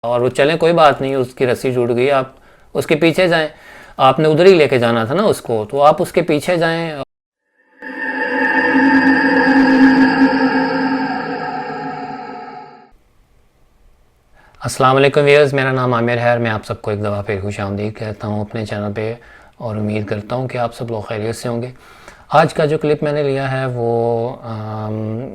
और वो चलें कोई बात नहीं, उसकी रस्सी टूट गई, आप उसके पीछे जाएं। आपने उधर ही लेके जाना था ना उसको, तो आप उसके पीछे जाएं। अस्सलाम वालेकुम व्यूअर्स, मेरा नाम आमिर है और मैं आप सबको एक दफ़ा फिर खुशामदीद कहता हूँ अपने चैनल पे और उम्मीद करता हूँ कि आप सब लोग खैरियत से होंगे। आज का जो क्लिप मैंने लिया है वो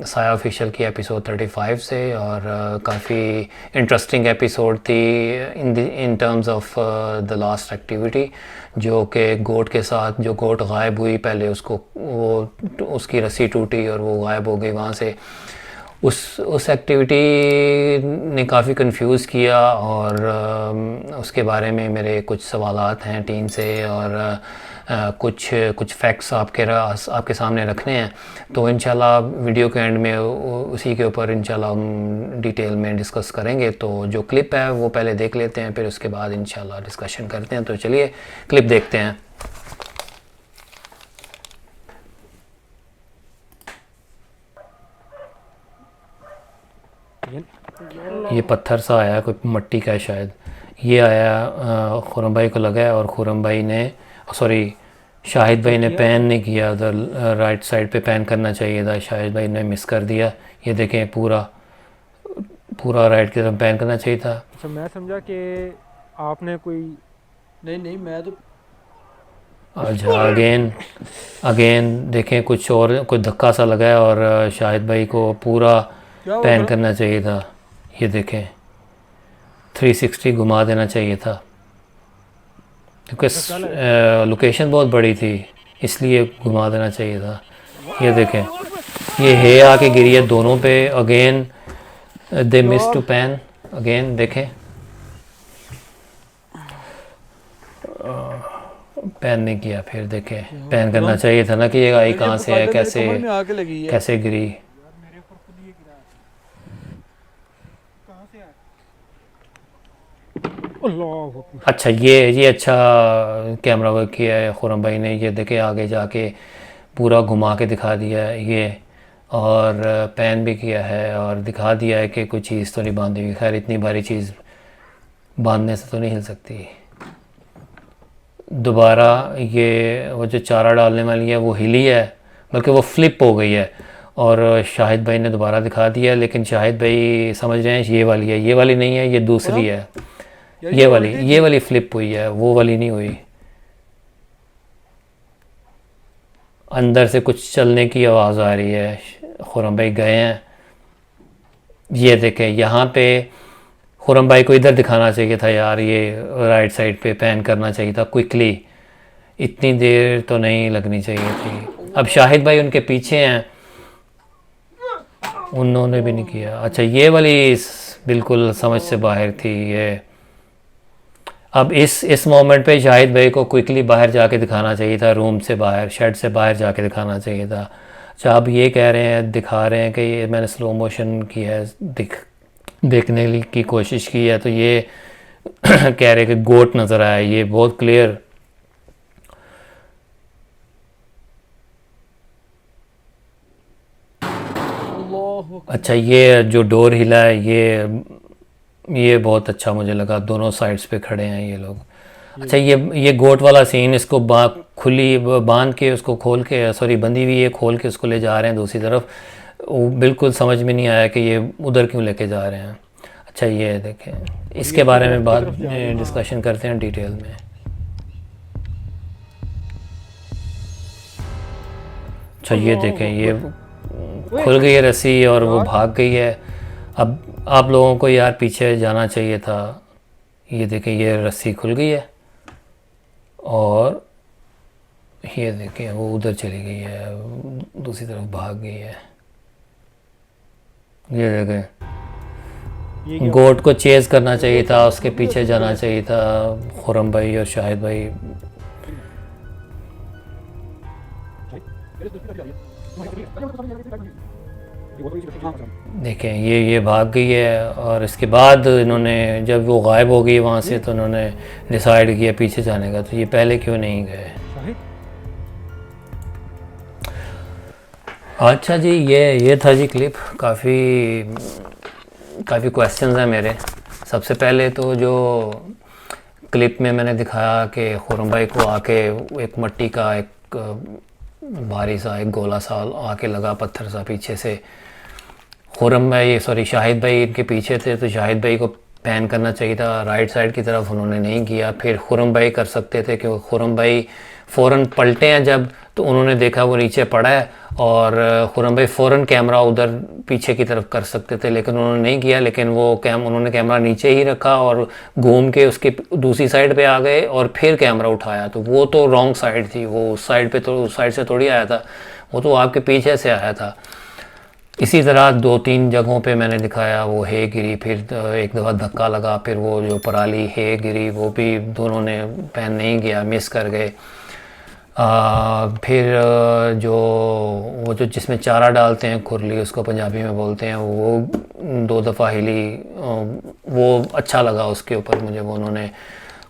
साया ऑफिशियल की एपिसोड 35 से, और काफ़ी इंटरेस्टिंग एपिसोड थी in terms of the last activity, जो कि गोट के साथ, जो गोट गायब हुई पहले, उसको वो उसकी रस्सी टूटी और वो गायब हो गई वहाँ से। उस एक्टिविटी ने काफ़ी कंफ्यूज किया और उसके बारे में मेरे कुछ सवालात हैं टीम से, और कुछ फैक्ट्स आपके सामने रखने हैं। तो इंशाल्लाह वीडियो के एंड में उसी के ऊपर इंशाल्लाह हम डिटेल में डिस्कस करेंगे। तो जो क्लिप है वो पहले देख लेते हैं, फिर उसके बाद इंशाल्लाह डिस्कशन करते हैं। तो चलिए क्लिप देखते हैं। ये पत्थर सा आया, कोई मिट्टी का है शायद। ये आया खुरम भाई को लगा है, और खुरम भाई ने, सॉरी शाहिद भाई ने पैन नहीं किया, उधर राइट साइड पे पैन करना चाहिए था, शाहिद भाई ने मिस कर दिया। ये देखें, पूरा पूरा राइट की तरफ पैन करना चाहिए था। अच्छा, मैं समझा कि आपने कोई नहीं मैं तो अच्छा, अगेन देखें, कुछ और कोई धक्का सा लगा है, और शाहिद भाई को पूरा पैन करना चाहिए था। ये देखें, 360 घुमा देना चाहिए था, क्योंकि लोकेशन बहुत बड़ी थी, इसलिए घुमा देना चाहिए था। ये देखें, ये है आके गिरी है दोनों पे। Again they miss to pan. Again देखें, पैन नहीं किया। फिर देखें, पैन करना चाहिए था ना कि ये आई कहाँ से है, कैसे गिरी। अच्छा, ये अच्छा कैमरा वर्क किया है खुरम भाई ने। ये देखे, आगे जाके पूरा घुमा के दिखा दिया है ये, और पैन भी किया है और दिखा दिया है कि कोई चीज़ तो नहीं बांधी हुई। खैर, इतनी भारी चीज़ बांधने से तो नहीं हिल सकती। दोबारा ये वो जो चारा डालने वाली है वो हिली है, बल्कि वो फ्लिप हो गई है, और शाहिद भाई ने दोबारा दिखा दिया। लेकिन शाहिद भाई समझ रहे हैं ये वाली है, ये वाली नहीं है, ये दूसरी है। ये वाली फ्लिप हुई है, वो वाली नहीं हुई। अंदर से कुछ चलने की आवाज़ आ रही है। खुरम भाई गए हैं। ये देखें, यहाँ पे खुरम भाई को इधर दिखाना चाहिए था यार, ये राइट साइड पे पैन करना चाहिए था क्विकली। इतनी देर तो नहीं लगनी चाहिए थी। अब शाहिद भाई उनके पीछे हैं, उन्होंने भी नहीं किया। अच्छा, ये वाली बिल्कुल समझ से बाहर थी ये। अब इस मोमेंट पे शाहिद भाई को क्विकली बाहर जाके दिखाना चाहिए था, रूम से बाहर, शेड से बाहर जाके दिखाना चाहिए था। अच्छा, अब ये कह रहे हैं, दिखा रहे हैं कि ये मैंने स्लो मोशन किया है, देखने की कोशिश की है, तो ये कह रहे कि गोट नज़र आया। ये बहुत क्लियर। अच्छा, ये जो डोर हिला है, ये बहुत अच्छा मुझे लगा। दोनों साइड्स पे खड़े हैं ये लोग। अच्छा, ये गोट वाला सीन, इसको खुली बांध के, उसको खोल के, सॉरी बंधी हुई है, खोल के उसको ले जा रहे हैं दूसरी तरफ। वो बिल्कुल समझ में नहीं आया कि ये उधर क्यों लेके जा रहे हैं। अच्छा, ये देखें, इसके बारे में बात डिस्कशन करते हैं डिटेल में। अच्छा, ये देखें, ये खुल गई है रस्सी और वो भाग गई है। अब आप लोगों को यार पीछे जाना चाहिए था। ये देखें, ये रस्सी खुल गई है, और ये देखें वो उधर चली गई है, दूसरी तरफ भाग गई है। ये देखें, गोट को चेज़ करना चाहिए था, उसके पीछे जाना चाहिए था खुरम भाई और शाहिद भाई। देखें, ये भाग गई है, और इसके बाद इन्होंने, जब वो गायब हो गई वहाँ से, तो इन्होंने डिसाइड किया पीछे जाने का। तो ये पहले क्यों नहीं गए? अच्छा जी, ये था जी क्लिप। काफ़ी क्वेश्चंस हैं मेरे सबसे पहले तो जो क्लिप में मैंने दिखाया कि खुरम भाई को आके एक मट्टी का एक भारी सा एक गोला सा आके लगा, पत्थर सा पीछे से। खुरम भाई शाहिद भाई इनके पीछे थे, तो शाहिद भाई को पैन करना चाहिए था राइट साइड की तरफ, उन्होंने नहीं किया। फिर खुरम भाई कर सकते थे क्योंकि खुरम भाई फ़ौरन पलटे हैं जब, तो उन्होंने देखा वो नीचे पड़ा है, और खुरम भाई फ़ौरन कैमरा उधर पीछे की तरफ कर सकते थे, लेकिन उन्होंने नहीं किया। लेकिन वो उन्होंने कैमरा नीचे ही रखा और घूम के उसके दूसरी साइड पे आ गए और फिर कैमरा उठाया। तो वो तो रॉन्ग साइड थी, वो उस साइड पे तो उस साइड से थोड़ी आया था, वो तो आपके पीछे से आया था। इसी तरह 2-3 जगहों पे मैंने दिखाया, वो हे गिरी, फिर एक दफ़ा धक्का लगा, फिर वो जो पराली हे गिरी, वो भी दोनों ने पैन नहीं किया, मिस कर गए। फिर वो जो जिसमें चारा डालते हैं, खुरली उसको पंजाबी में बोलते हैं, वो 2 दफ़ा हिली, वो अच्छा लगा उसके ऊपर मुझे, वो उन्होंने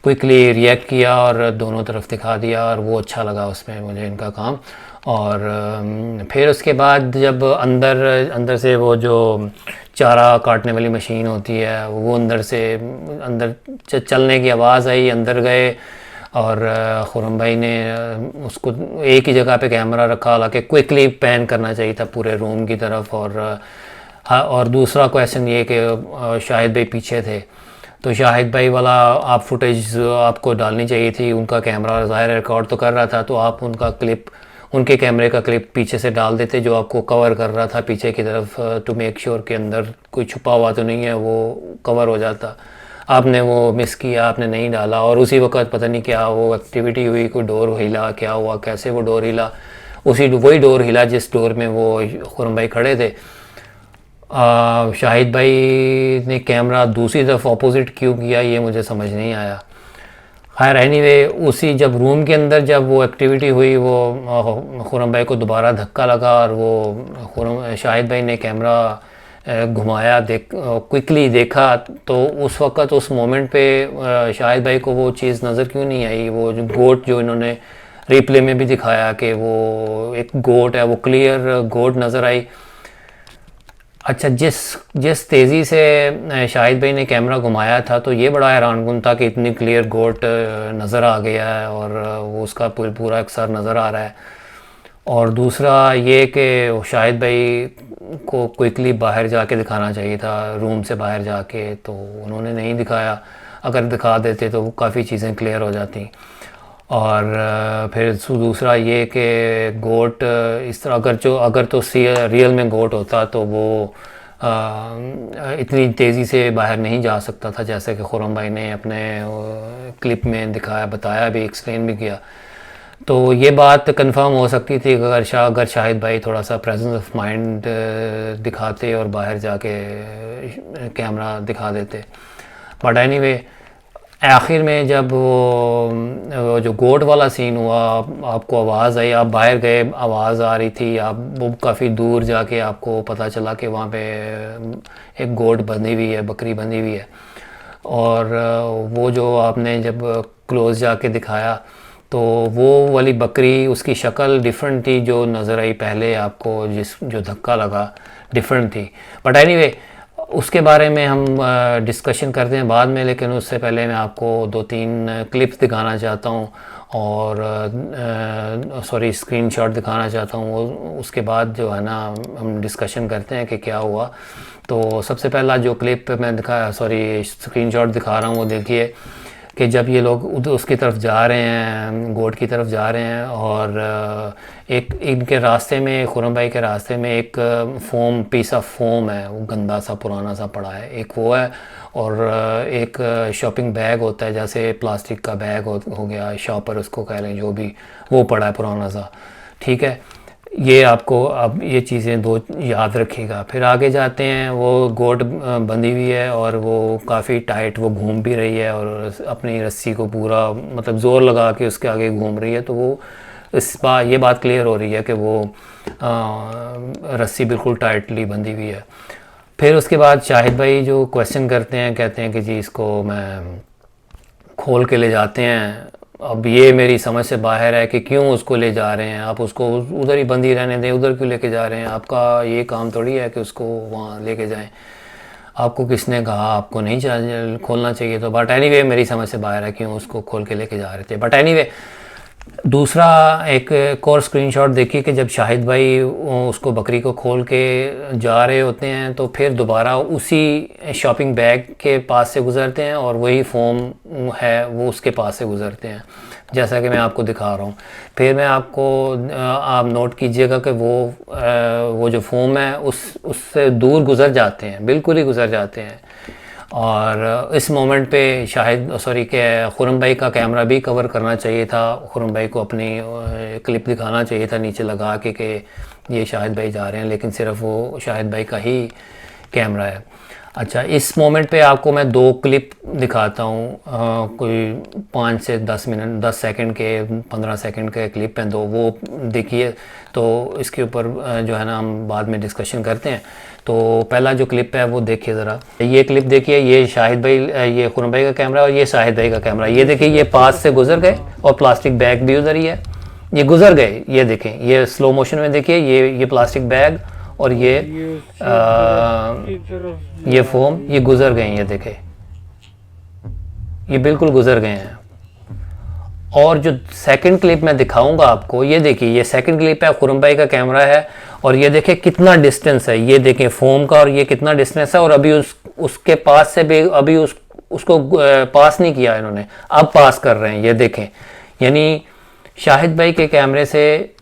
क्विकली रिएक्ट किया और दोनों तरफ दिखा दिया, और वो अच्छा लगा उसमें मुझे इनका काम। और फिर उसके बाद जब अंदर से वो जो चारा काटने वाली मशीन होती है, वो अंदर चलने की आवाज़ आई, अंदर गए, और खुरम भाई ने उसको एक ही जगह पे कैमरा रखा, हालांकि क्विकली पैन करना चाहिए था पूरे रूम की तरफ। और दूसरा क्वेश्चन ये कि शाहिद भाई पीछे थे, तो शाहिद भाई वाला आप फुटेज आपको डालनी चाहिए थी, उनका कैमरा ज़ाहिर रिकॉर्ड तो कर रहा था, तो आप उनके कैमरे का क्लिप पीछे से डाल देते जो आपको कवर कर रहा था पीछे की तरफ, टू मेक श्योर के अंदर कोई छुपा हुआ तो नहीं है, वो कवर हो जाता। आपने वो मिस किया, आपने नहीं डाला, और उसी वक्त पता नहीं क्या वो एक्टिविटी हुई, कोई डोर हिला, क्या हुआ, कैसे वो डोर हिला, वही डोर हिला जिस डोर में वो खुरम भाई खड़े थे। शाहिद भाई ने कैमरा दूसरी तरफ ऑपोजिट क्यों किया, ये मुझे समझ नहीं आया। खैर एनीवे, उसी जब रूम के अंदर जब वो एक्टिविटी हुई, वो खुरम भाई को दोबारा धक्का लगा, और वो शाहिद भाई ने कैमरा घुमाया, क्विकली देखा, तो उस वक़्त उस मोमेंट पे शाहिद भाई को वो चीज़ नज़र क्यों नहीं आई, वो जो गोट जो इन्होंने रिप्ले में भी दिखाया कि वो एक गोट है, वो क्लियर गोट नज़र आई। अच्छा, जिस तेज़ी से शाहिद भाई ने कैमरा घुमाया था, तो ये बड़ा हैरानकुन था कि इतनी क्लियर गोट नज़र आ गया है, और वो उसका पूरा एक सर नज़र आ रहा है। और दूसरा ये कि शाहिद भाई को क्विकली बाहर जाके दिखाना चाहिए था, रूम से बाहर जाके, तो उन्होंने नहीं दिखाया। अगर दिखा देते तो काफ़ी चीज़ें क्लियर हो जाती। और फिर दूसरा ये कि गोट इस तरह अगर तो रियल में गोट होता तो वो इतनी तेज़ी से बाहर नहीं जा सकता था, जैसे कि खुरम भाई ने अपने क्लिप में दिखाया, बताया भी, एक्सप्लेन भी किया। तो ये बात कंफर्म हो सकती थी अगर शाहिद भाई थोड़ा सा प्रेजेंस ऑफ माइंड दिखाते और बाहर जाके कैमरा दिखा देते। बट एनीवे, आखिर में जब वो जो गोट वाला सीन हुआ, आपको आवाज़ आई, आप बाहर गए, आवाज़ आ रही थी, आप वो काफ़ी दूर जाके आपको पता चला कि वहाँ पे एक गोट बंधी हुई है, बकरी बंधी हुई है। और वो जो आपने जब क्लोज जाके दिखाया, तो वो वाली बकरी, उसकी शक्ल डिफरेंट थी जो नज़र आई पहले आपको, जो धक्का लगा डिफरेंट थी। बट एनीवे, उसके बारे में हम डिस्कशन करते हैं बाद में, लेकिन उससे पहले मैं आपको 2-3 क्लिप्स दिखाना चाहता हूँ, और स्क्रीनशॉट दिखाना चाहता हूँ। उसके बाद जो है ना, हम डिस्कशन करते हैं कि क्या हुआ। तो सबसे पहला जो क्लिप मैं स्क्रीनशॉट दिखा रहा हूँ, वो देखिए कि जब ये लोग उसकी तरफ जा रहे हैं, गोट की तरफ जा रहे हैं, और एक इनके रास्ते में, खुरम भाई के रास्ते में एक पीस ऑफ फोम है, वो गंदा सा पुराना सा पड़ा है, एक वो है, और एक शॉपिंग बैग होता है, जैसे प्लास्टिक का बैग हो गया, शॉपर उसको कह लें, जो भी, वो पड़ा है पुराना सा। ठीक है, ये आपको अब ये चीज़ें 2 याद रखिएगा। फिर आगे जाते हैं, वो गोट बंधी हुई है, और वो काफ़ी टाइट वो घूम भी रही है, और अपनी रस्सी को पूरा मतलब ज़ोर लगा के उसके आगे घूम रही है। तो वो ये बात क्लियर हो रही है कि वो रस्सी बिल्कुल टाइटली बंधी हुई है। फिर उसके बाद शाहिद भाई जो क्वेश्चन करते हैं, कहते हैं कि जी इसको मैं खोल के ले जाते हैं। अब ये मेरी समझ से बाहर है कि क्यों उसको ले जा रहे हैं, आप उसको उधर ही बंदी रहने दें, उधर क्यों लेके जा रहे हैं, आपका ये काम थोड़ी है कि उसको वहाँ लेके जाएं। आपको किसने कहा आपको नहीं खोलना चाहिए? तो बट एनीवे मेरी समझ से बाहर है क्यों उसको खोल के लेके जा रहे थे। बट एनीवे दूसरा एक और स्क्रीनशॉट देखिए कि जब शाहिद भाई उसको बकरी को खोल के जा रहे होते हैं तो फिर दोबारा उसी शॉपिंग बैग के पास से गुज़रते हैं और वही फोम है वो उसके पास से गुज़रते हैं, जैसा कि मैं आपको दिखा रहा हूँ। फिर मैं आपको आप नोट कीजिएगा कि वो जो फोम है उससे दूर गुज़र जाते हैं, बिल्कुल ही गुज़र जाते हैं। और इस मोमेंट पे के खुरम भाई का कैमरा भी कवर करना चाहिए था, खुरम भाई को अपनी क्लिप दिखाना चाहिए था नीचे लगा के ये शाहिद भाई जा रहे हैं, लेकिन सिर्फ वो शाहिद भाई का ही कैमरा है। अच्छा, इस मोमेंट पे आपको मैं 2 क्लिप दिखाता हूँ, कोई 5 से 10 मिनट 10 सेकंड के 15 सेकंड के क्लिप हैं 2, वो देखिए। तो इसके ऊपर जो है ना हम बाद में डिस्कशन करते हैं। तो पहला जो क्लिप है वो देखिए ज़रा, ये क्लिप देखिए। ये शाहिद भाई, ये खुरम भाई का कैमरा और ये शाहिद भाई का कैमरा। ये देखिए ये पास से गुजर गए और प्लास्टिक बैग भी उधर ही है, ये गुजर गए। ये देखें, ये स्लो मोशन में देखिए, ये प्लास्टिक बैग और ये फोम ये गुजर गए हैं, ये देखें ये बिल्कुल गुजर गए हैं। और जो सेकंड क्लिप मैं दिखाऊंगा आपको, ये देखिए ये सेकंड क्लिप है, खुरम भाई का कैमरा है और ये देखिए कितना डिस्टेंस है, ये देखें फोम का और ये कितना डिस्टेंस है। और अभी उसके पास से भी अभी उसको पास नहीं किया इन्होंने, अब पास कर रहे हैं, ये देखें। यानी शाहिद भाई के कैमरे से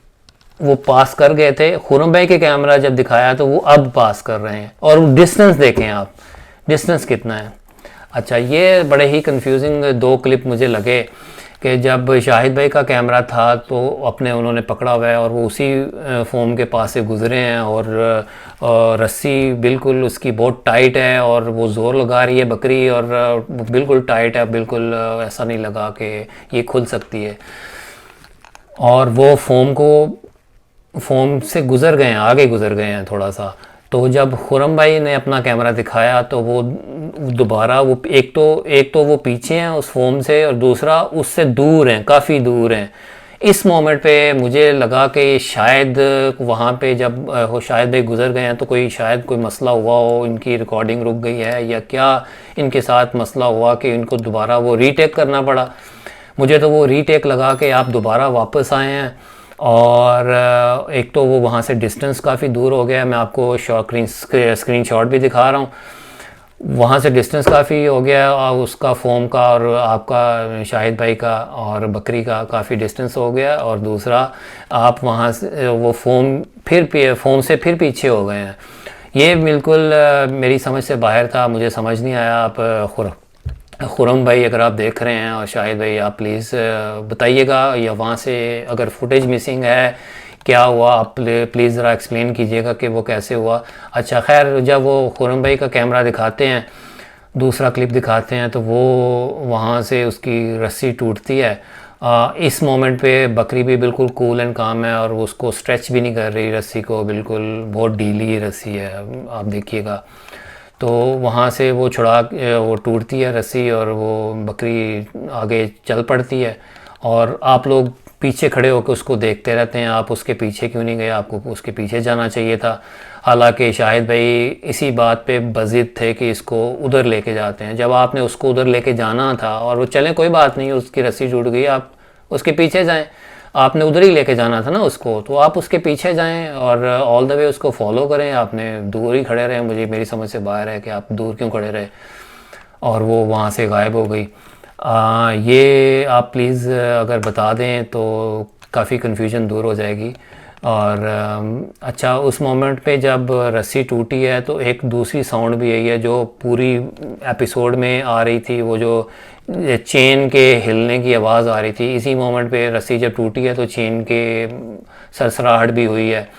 वो पास कर गए थे, खुरम भाई के कैमरा जब दिखाया तो वो अब पास कर रहे हैं। और डिस्टेंस देखें आप, डिस्टेंस कितना है। अच्छा, ये बड़े ही कंफ्यूजिंग 2 क्लिप मुझे लगे कि जब शाहिद भाई का कैमरा था तो अपने उन्होंने पकड़ा हुआ है और वो उसी फोम के पास से गुजरे हैं और रस्सी बिल्कुल उसकी बहुत टाइट है और वो ज़ोर लगा रही है बकरी और बिल्कुल टाइट है, बिल्कुल ऐसा नहीं लगा कि ये खुल सकती है। और वो फोम से गुज़र गए हैं, आगे गुज़र गए हैं थोड़ा सा। तो जब खुरम भाई ने अपना कैमरा दिखाया तो वो दोबारा वो एक तो वो पीछे हैं उस फोम से और दूसरा उससे दूर हैं, काफ़ी दूर हैं। इस मोमेंट पे मुझे लगा कि शायद वहाँ पे जब वो शायद भाई गुज़र गए हैं तो शायद कोई मसला हुआ हो, इनकी रिकॉर्डिंग रुक गई है या क्या इनके साथ मसला हुआ कि इनको दोबारा वो रीटेक करना पड़ा। मुझे तो वो रीटेक लगा कि आप दोबारा वापस आए हैं और एक तो वो वहाँ से डिस्टेंस काफ़ी दूर हो गया। मैं आपको स्क्रीन शॉट भी दिखा रहा हूँ, वहाँ से डिस्टेंस काफ़ी हो गया और उसका फोम का और आपका शाहिद भाई का और बकरी का काफ़ी डिस्टेंस हो गया। और दूसरा आप वहाँ से वो फोम से फिर पीछे हो गए हैं। ये बिल्कुल मेरी समझ से बाहर था, मुझे समझ नहीं आया। आप खुरम भाई अगर आप देख रहे हैं और शाहिद भाई आप प्लीज़ बताइएगा, या वहाँ से अगर फुटेज मिसिंग है क्या हुआ आप प्लीज़ ज़रा एक्सप्लेन कीजिएगा कि वो कैसे हुआ। अच्छा, खैर जब वो खुरम भाई का कैमरा दिखाते हैं, दूसरा क्लिप दिखाते हैं तो वो वहाँ से उसकी रस्सी टूटती है। इस मोमेंट पे बकरी भी बिल्कुल कूल एंड काम है और उसको स्ट्रेच भी नहीं कर रही रस्सी को, बिल्कुल बहुत ढीली रस्सी है, आप देखिएगा। तो वहाँ से वो वो टूटती है रस्सी और वो बकरी आगे चल पड़ती है और आप लोग पीछे खड़े होकर उसको देखते रहते हैं। आप उसके पीछे क्यों नहीं गए? आपको उसके पीछे जाना चाहिए था। हालांकि शाहिद भाई इसी बात पे बज़िद थे कि इसको उधर लेके जाते हैं। जब आपने उसको उधर लेके जाना था और वो चलें कोई बात नहीं, उसकी रस्सी टूट गई, आप उसके पीछे जाएं, आपने उधर ही लेके जाना था ना उसको, तो आप उसके पीछे जाएं और ऑल द वे उसको फॉलो करें। आपने दूर ही खड़े रहे, मेरी समझ से बाहर है कि आप दूर क्यों खड़े रहे और वो वहाँ से गायब हो गई। ये आप प्लीज़ अगर बता दें तो काफ़ी कन्फ्यूजन दूर हो जाएगी। और अच्छा, उस मोमेंट पे जब रस्सी टूटी है तो एक दूसरी साउंड भी आई है जो पूरी एपिसोड में आ रही थी, वो जो चेन के हिलने की आवाज़ आ रही थी। इसी मोमेंट पे रस्सी जब टूटी है तो चेन के सरसराहट भी हुई है।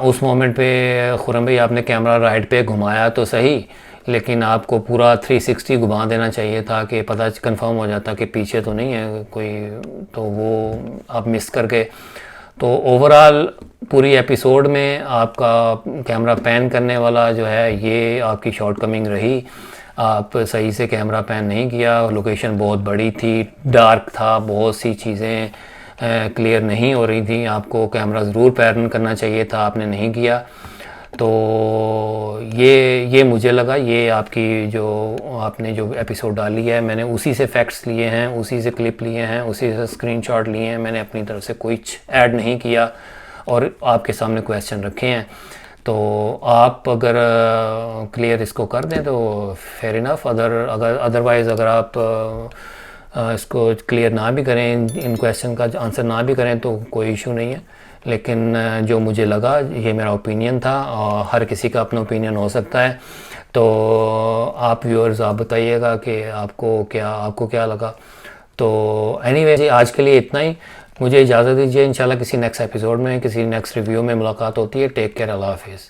उस मोमेंट पे खुरम भाई आपने कैमरा राइट पे घुमाया तो सही, लेकिन आपको पूरा 360 घुमा देना चाहिए था कि पता कंफर्म हो जाता कि पीछे तो नहीं है कोई, तो वो आप मिस कर गए। तो ओवरऑल पूरी एपिसोड में आपका कैमरा पैन करने वाला जो है ये आपकी शॉर्टकमिंग रही। आप सही से कैमरा पैन नहीं किया, लोकेशन बहुत बड़ी थी, डार्क था, बहुत सी चीज़ें क्लियर नहीं हो रही थी। आपको कैमरा ज़रूर पैन करना चाहिए था, आपने नहीं किया। तो ये मुझे लगा, ये आपकी जो आपने जो एपिसोड डाली है, मैंने उसी से फैक्ट्स लिए हैं, उसी से क्लिप लिए हैं, उसी से स्क्रीनशॉट लिए हैं, मैंने अपनी तरफ से कुछ ऐड नहीं किया और आपके सामने क्वेश्चन रखे हैं। तो आप अगर क्लियर इसको कर दें तो फेयर इनफ, अदरवाइज़ अगर आप इसको क्लियर ना भी करें, इन क्वेश्चन का आंसर ना भी करें तो कोई इशू नहीं है। लेकिन जो मुझे लगा, ये मेरा ओपिनियन था और हर किसी का अपना ओपिनियन हो सकता है। तो आप व्यूअर्स आप बताइएगा कि आपको क्या लगा। तो एनीवे जी, आज के लिए इतना ही। मुझे इजाज़त दीजिए, इंशाल्लाह किसी नेक्स्ट एपिसोड में, किसी नेक्स्ट रिव्यू में मुलाकात होती है। टेक केयर, अल्लाह हाफिज़।